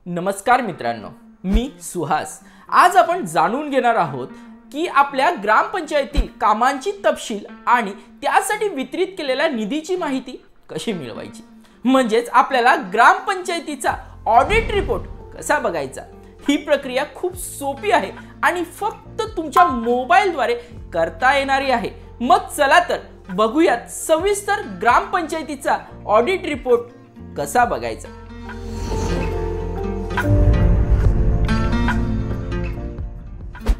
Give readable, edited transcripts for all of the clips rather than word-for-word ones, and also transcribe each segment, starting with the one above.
नमस्कार मित्रांनो, मी सुहास। आज आपण जाणून घेणार आहोत की आपल्या ग्रामपंचायतीतील कामांची तपशील आणि त्यासाठी वितरित केलेल्या निधीची माहिती कशी मिळवायची। म्हणजेच आपल्याला ग्रामपंचायतीचा ऑडिट रिपोर्ट कसा बघायचा। ही प्रक्रिया खूप सोपी आहे आणि फक्त तुमच्या मोबाईलद्वारे करता येणारी आहे। मग चला तर बघूयात सविस्तर ग्रामपंचायतीचा ऑडिट रिपोर्ट कसा बघायचा।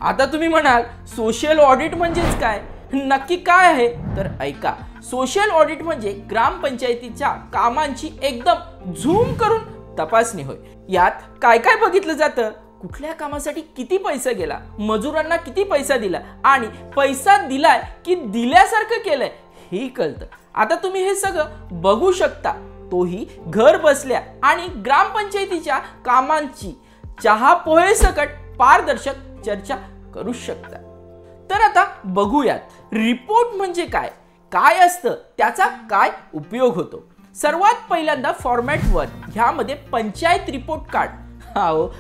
आता तुम्ही म्हणाल सोशल ऑडिट म्हणजेच काय, नक्की काय आहे? तर ऐका, सोशल ऑडिट म्हणजे ग्रामपंचायतीच्या कामांची एकदम झूम करून तपासणी होय। यात काय काय बघितलं जातं, कुठल्या कामासाठी किती पैसा गेला, मजुरांना किती पैसा दिला आणि पैसा दिलाय की दिल्यासारखं केलंय हे कळतं। आता तुम्ही हे सगळं बघू शकता, तोही घर बसल्या आणि ग्रामपंचायतीच्या कामांची चहा पोहे सकट पारदर्शक चर्चा करू शकता। तर आता बघूयात रिपोर्ट म्हणजे काय, काय असतं, त्याचा काय उपयोग होतो। सर्वात पहिल्यांदा फॉर्मॅट 1 ह्यामध्ये पंचायत रिपोर्ट कार्ड।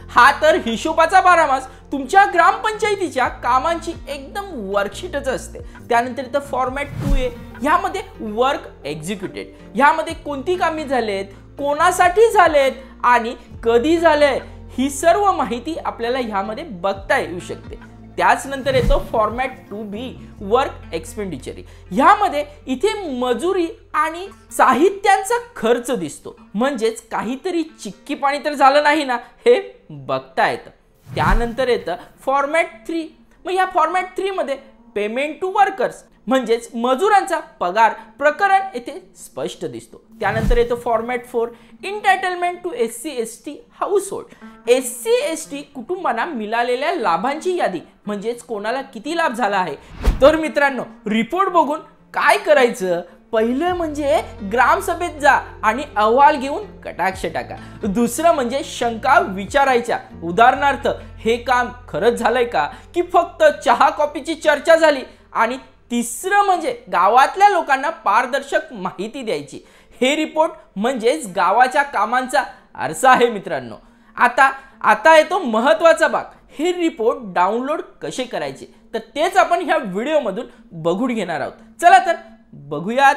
हा तर हिशोबाचा बारामास तुमच्या ग्रामपंचायतीच्या कामांची एकदम वर्कशीटच असते। त्यानंतर इथं फॉर्मॅट 2A ह्यामध्ये वर्क एक्झिक्युटेड, ह्यामध्ये कोणती कामे झालेत, कोणासाठी झालेत आणि कधी झाले ही सर्व माहिती आपल्याला ह्यामध्ये बघता येऊ शकते। त्याच नंतर येतो फॉर्मॅट 2B वर्क एक्सपेंडिचर। ह्यामध्ये इथे मजुरी आणि साहित्यांचा खर्च दिसतो, म्हणजेच काहीतरी चिक्की पाणी तर झालं नाही ना हे बघता येतं। त्यानंतर येतं फॉर्मॅट 3। मग या फॉर्मॅट 3 मध्ये पेमेंट टू वर्कर्स म्हणजेच मजुरांचा पगार प्रकरण येथे स्पष्ट दिसतो। त्यानंतर येतो format 4 entitlement to SC/ST household. SC/ST कुटुंबांना मिळालेल्या लाभांची यादी, म्हणजेच कोणाला किती लाभ झाला आहे। तर मित्रांनो, रिपोर्ट बघून काय करायचं, पहिलं म्हणजे ग्रामसभेत जा आणि अहवाल घेऊन कटाक्ष टाका। दुसरं म्हणजे शंका विचारायच्या, उदाहरणार्थ हे काम खरंच झालंय का की फक्त चहा कॉफीची चर्चा झाली। आणि तिसरं म्हणजे गावातल्या लोकांना पारदर्शक माहिती द्यायची। हे रिपोर्ट म्हणजेच गावाच्या कामांचा आरसा आहे मित्रांनो। आता येतो महत्त्वाचा भाग, हे रिपोर्ट डाउनलोड कसे करायचे, तर तेच आपण ह्या व्हिडिओमधून बघून घेणार आहोत। चला तर बघूयात।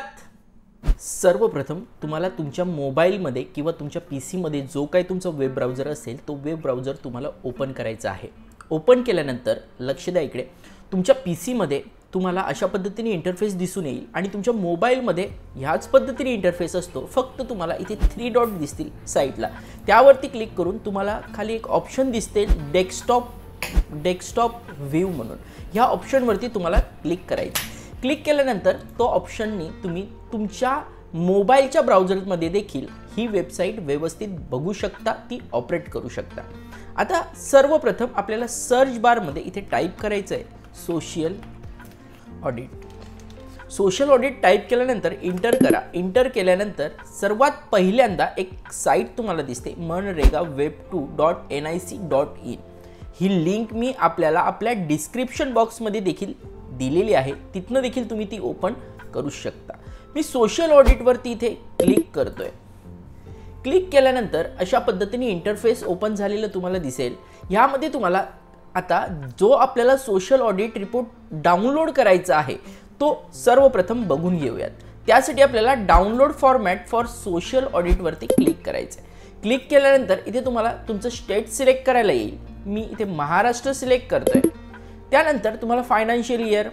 सर्वप्रथम तुम्हाला तुमच्या मोबाईलमध्ये किंवा तुमच्या PC मध्ये जो काही तुमचा वेब ब्राउझर असेल तो वेब ब्राउझर तुम्हाला ओपन करायचा आहे। ओपन केल्यानंतर लक्ष द्या, इकडे तुमच्या PC मध्ये तुम्हाला अशा पद्धतीने इंटरफेस दिसून येईल आणि तुमच्या मोबाईलमध्ये ह्याच पद्धतीने इंटरफेस असतो, फक्त तुम्हाला इथे 3 डॉट दिसतील साईडला, त्यावरती क्लिक करून तुम्हाला खाली एक ऑप्शन दिसते डेस्कटॉप व्ह्यू म्हणून। ह्या ऑप्शनवरती तुम्हाला क्लिक करायचं। क्लिक केल्यानंतर तो ऑप्शननी तुम्ही तुमच्या मोबाईलच्या ब्राउझरमध्ये देखील ही वेबसाईट व्यवस्थित बघू शकता, ती ऑपरेट करू शकता। आता सर्वप्रथम आपल्याला सर्च बारमध्ये इथे टाईप करायचं आहे social audit. Social audit type केल्यानंतर इंटर करा। इंटर केल्यानंतर सर्वात पहिल्यांदा एक साईट तुम्हाला दिसते manregaweb2.nic.in। ही लिंक मी आपल्याला आपल्या डिस्क्रिप्शन बॉक्समध्ये देखील दिलेली आहे, तिथनं देखील तुम्ही ती ओपन करू शकता। मी सोशल ऑडिटवरती इथे क्लिक करतोय। क्लिक केल्यानंतर अशा पद्धतीने इंटरफेस ओपन झालेलं तुम्हाला दिसेल। यामध्ये तुम्हाला आता जो आपल्याला सोशल ऑडिट रिपोर्ट डाउनलोड करायचा आहे तो सर्वप्रथम बघून घेऊयात। त्यासाठी आपल्याला डाउनलोड फॉर्मॅट फॉर सोशल ऑडिटवरती क्लिक करायचं आहे। क्लिक केल्यानंतर इथे तुम्हाला तुमचं स्टेट सिलेक्ट करायला येईल। मी इथे महाराष्ट्र सिलेक्ट करतोय। त्यानंतर तुम्हाला फायनान्शियल इयर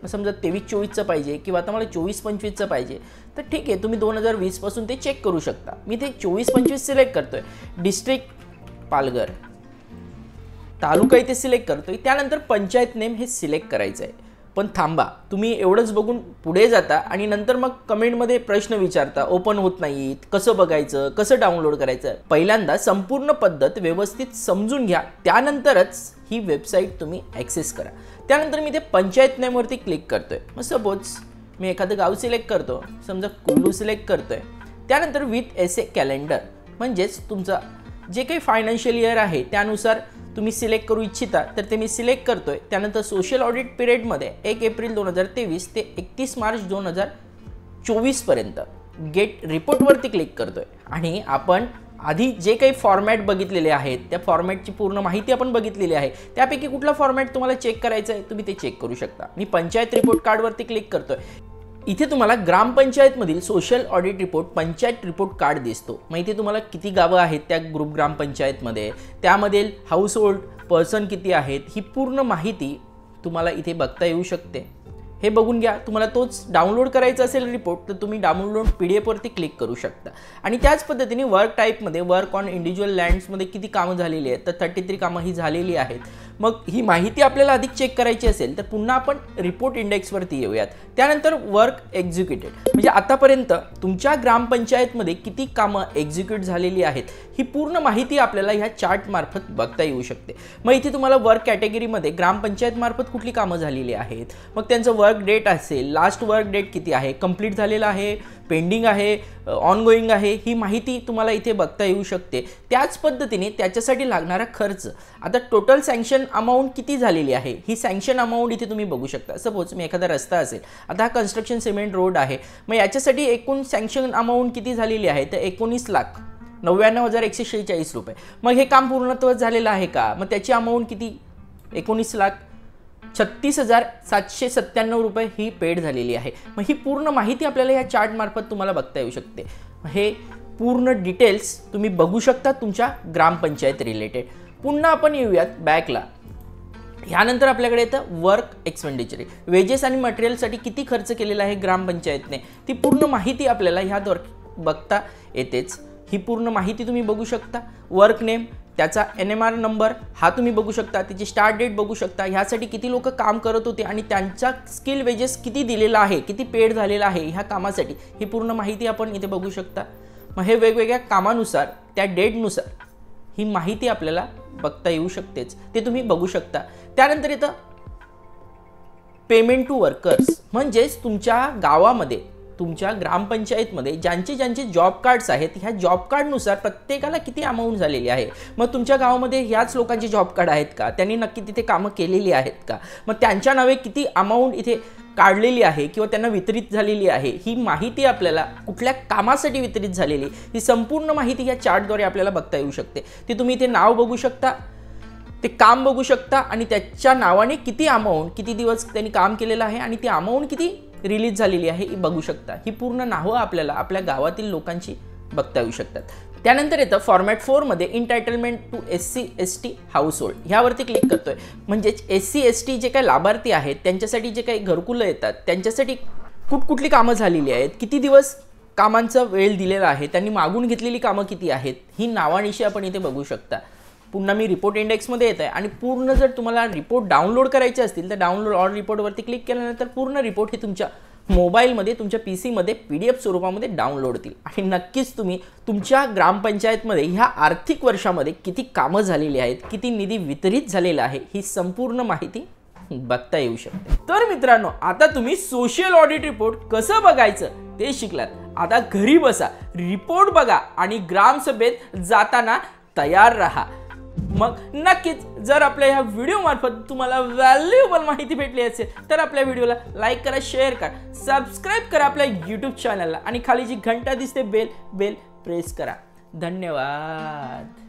समजा 23-24चं पाहिजे किंवा आता मला 24-25चं पाहिजे, तर ठीक आहे, तुम्ही 2020 पासून ते चेक करू शकता। मी ते 24-25 सिलेक्ट करतोय। डिस्ट्रिक्ट पालघर, तालुका इथे सिलेक्ट करतोय। त्यानंतर पंचायत नेम हे सिलेक्ट करायचं आहे। पण थांबा, तुम्ही एवढंच बघून पुढे जाता आणि नंतर मग कमेंटमध्ये प्रश्न विचारता, ओपन होत नाहीत, कसं बघायचं, कसं डाउनलोड करायचं। पहिल्यांदा संपूर्ण पद्धत व्यवस्थित समजून घ्या, त्यानंतरच ही वेबसाईट तुम्ही ॲक्सेस करा। त्यानंतर मी ते पंचायत नेमवरती क्लिक करतोय। मग सपोज मी एखादं गाव सिलेक्ट करतो, समजा कुल्लू सिलेक्ट करतोय। त्यानंतर विथ एसे कॅलेंडर म्हणजेच तुमचा जे काही फायनान्शियल इयर आहे त्यानुसार तुम्ही सिलेक्ट करू इच्छिता, तर ते मी सिलेक्ट करतोय। त्यानंतर सोशल ऑडिट पिरियडमध्ये 1 एप्रिल 2023 ते 31 मार्च 2024 पर्यंत गेट रिपोर्टवरती क्लिक करतोय आणि आपण आधी जे काही फॉर्मॅट बघितलेले आहेत त्या फॉर्मॅटची पूर्ण माहिती आपण बघितलेली आहे, त्यापैकी कुठला फॉर्मॅट तुम्हाला चेक करायचा आहे तुम्ही ते चेक करू शकता. मी पंचायत रिपोर्ट कार्डवरती क्लिक करतोय. इथे तुम्हाला ग्रामपंचायतमधील social audit report panchayat report card दिसतो. मग इथे तुम्हाला किती गावं आहेत त्या ग्रुप ग्रामपंचायतमध्ये, त्यामधील हाऊस होल्ड पर्सन किती आहेत, ही पूर्ण माहिती तुम्हाला इथे बघता येऊ शकते. हे बघून घ्या. तुम्हाला तोच डाउनलोड करायचा असेल रिपोर्ट तर तुम्ही डाउनलोड PDF वरती क्लिक करू शकता. आणि त्याच पद्धतीने वर्क टाईपमध्ये वर्क ऑन इंडिव्हिज्युअल लँड्समध्ये किती कामं झालेली आहेत तर 33 कामं ही झालेली आहेत. मग ही माहिती आपल्याला अधिक चेक करायची असेल तर पुन्हा आपण रिपोर्ट इंडेक्सवरती येऊयात. त्यानंतर वर्क एक्झिक्युटेड म्हणजे आतापर्यंत तुमच्या ग्रामपंचायतमध्ये किती कामं एक्झिक्यूट झालेली आहेत ही पूर्ण माहिती आपल्याला ह्या चार्ट मार्फत बघता येऊ शकते. मग इथे तुम्हाला वर्क कॅटेगरीमध्ये ग्रामपंचायत मार्फत कुठली कामं झालेली आहेत, मग त्यांचं वर्क डेट असेल, लास्ट वर्क डेट किती आहे, कंप्लीट झालेलं आहे, पेंडिंग आहे, ऑनगोईंग आहे, ही माहिती तुम्हाला इथे बघता येऊ शकते. त्याच पद्धतीने त्याच्यासाठी लागणारा खर्च, आता टोटल सँक्शन अमाऊंट किती झालेली आहे ही सँक्शन अमाऊंट इथे तुम्ही बघू शकता. सपोज मी एखादा रस्ता असेल, आता हा कन्स्ट्रक्शन सिमेंट रोड आहे, मग याच्यासाठी एकूण सँक्शन अमाऊंट किती झालेली आहे तर 19,99,146 रुपये. मग हे काम पूर्णत्व झालेलं आहे का, मग त्याची अमाऊंट किती 19,36,797 रुपये ही पेड झालेली आहे. मग ही पूर्ण माहिती आपल्याला या चार्ट मार्फत तुम्हाला बघता येऊ शकते. हे पूर्ण डिटेल्स तुम्ही बघू शकता तुमच्या ग्रामपंचायत रिलेटेड. पुन्हा आपण येऊयात बॅकला. यानंतर आपल्याकडे येतं वर्क एक्सपेंडिचर, वेजेस आणि मटेरियलसाठी किती खर्च केलेला आहे ग्रामपंचायतने ती पूर्ण माहिती आपल्याला ह्याद्वारे बघता येतेच. ही पूर्ण माहिती तुम्ही बघू शकता. वर्क नेम, त्याचा NMR नंबर हा तुम्ही बघू शकता, त्याची स्टार्ट डेट बघू शकता, ह्यासाठी किती लोक काम करत होते आणि त्यांचा स्किल वेजेस किती दिलेला आहे, किती पेड झालेला आहे ह्या कामासाठी, ही पूर्ण माहिती आपण इथे बघू शकता. मग हे वेगवेगळ्या कामानुसार त्या डेटनुसार ही माहिती आपल्याला बघता येऊ शकतेच, ते तुम्ही बघू शकता. त्यानंतर येतं पेमेंट टू वर्कर्स, म्हणजेच तुमच्या गावामध्ये तुमच्या ग्रामपंचायतमध्ये ज्यांचे ज्यांचे जॉब कार्ड्स आहेत ह्या जॉब कार्डनुसार प्रत्येकाला किती अमाऊंट झालेली आहे. मग तुमच्या गावामध्ये ह्याच लोकांचे जॉब कार्ड आहेत का, त्यांनी नक्की तिथे कामं केलेली आहेत का, मग त्यांच्या नावे किती अमाऊंट इथे काढलेली आहे किंवा त्यांना वितरित झालेली आहे, ही माहिती आपल्याला कुठल्या कामासाठी वितरित झालेली ही संपूर्ण माहिती ह्या चार्टद्वारे आपल्याला बघता येऊ शकते. ती तुम्ही इथे नाव बघू शकता, ते काम बघू शकता आणि त्याच्या नावाने किती अमाऊंट, किती दिवस त्यांनी काम केलेलं आहे आणि ती अमाऊंट किती रिलीज झालेली आहे ही बघू शकता. ही पूर्ण नावं आपल्याला आपल्या गावातील लोकांची बघता येऊ शकतात. त्यानंतर येतं फॉर्मॅट 4 मध्ये entitlement to SC ST household, ह्यावरती क्लिक करतोय. म्हणजेच SC ST जे काही लाभार्थी आहेत त्यांच्यासाठी जे काही घरकुलं येतात त्यांच्यासाठी कुठली कामं झालेली आहेत, किती दिवस कामांचा वेळ दिलेला आहे, त्यांनी मागून घेतलेली कामं किती आहेत, ही नावानिशी आपण इथे बघू शकता. पुन्हा मी रिपोर्ट इंडेक्समध्ये येत आहे आणि पूर्ण जर तुम्हाला रिपोर्ट डाउनलोड करायचे असतील तर डाउनलोड ऑल रिपोर्टवरती क्लिक केल्यानंतर पूर्ण रिपोर्ट हे तुमच्या मोबाईलमध्ये तुमच्या PC PDF स्वरूपामध्ये डाउनलोड होतील. आणि नक्कीच तुम्ही तुमच्या ग्रामपंचायतमध्ये ह्या आर्थिक वर्षामध्ये किती कामं झालेली आहेत, किती निधी वितरित झालेला आहे ही संपूर्ण माहिती बघता येऊ शकते. तर मित्रांनो, आता तुम्ही सोशल ऑडिट रिपोर्ट कसं बघायचं ते शिकलात. आता घरी बसा, रिपोर्ट बघा आणि ग्रामसभेत जाताना तयार राहा. मग नक्कीच जर आपल्या ह्या व्हिडिओ मार्फत तुम्हाला व्हॅल्युएबल माहिती भेटली असेल तर आपल्या व्हिडिओला लाईक करा, शेअर करा, सबस्क्राईब करा आपल्या YouTube चॅनलला आणि खाली जी घंटा दिसते बेल प्रेस करा. धन्यवाद.